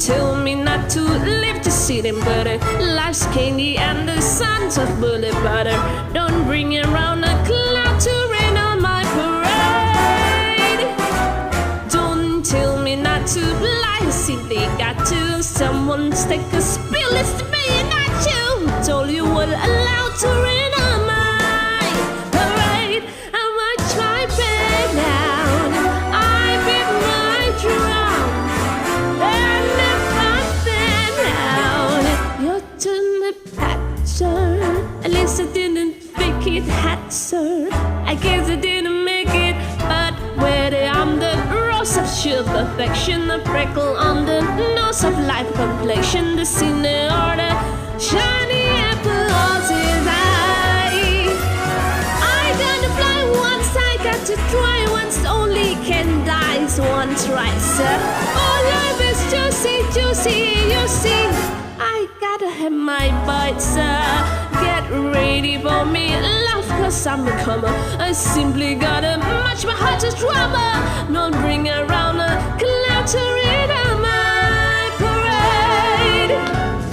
tell me not to live to see them better. Life's candy and the sun's of bullet butter. Don't bring around a cloud to rain on my parade. Don't tell me not to lie, simply got to. Someone's take a spill, it's me, not you. Told you what allowed to rain on my parade. I might try back down. I beat my drum. And if I stand out, your turn to pat, sir. At least I didn't think it had, sir. I guess I didn't make it, but whether I'm the rose of sheer perfection, a freckle on the nose of life complexion, the sinner or the shiny apple of his eye. I gotta fly once, I got to try once, only can die once, right, sir? Oh, life is juicy, juicy, you see. I gotta have my bite, sir. Get ready for me, love, cause I'm a comer. I simply gotta match my heart to drama. Don't bring around a cloud to read on my parade.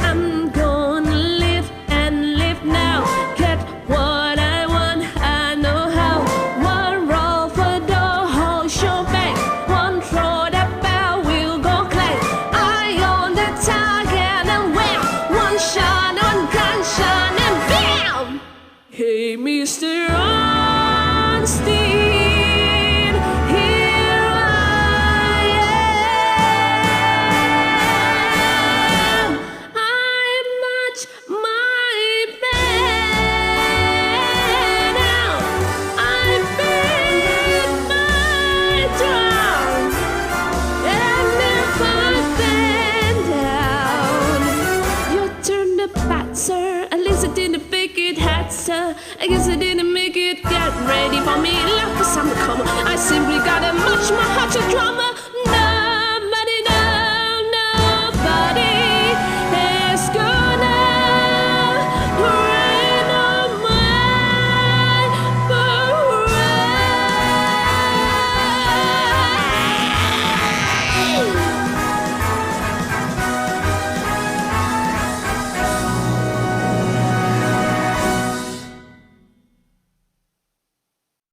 I'm gonna live and live now. Get what I want, I know how. One roll for door, hold your back. One throw that bell, we'll go clank. I own the target and wham. One shot, one gunshot and bam. Hey, Mr. Einstein, here I am. I march my band out. I beat my drum. And if I bend down, your turn to bat, sir. At least I didn't fake it, had, sir. I guess I didn't make it. Get ready for me, love, cause I'm a comer. I simply gotta match my heart to drama.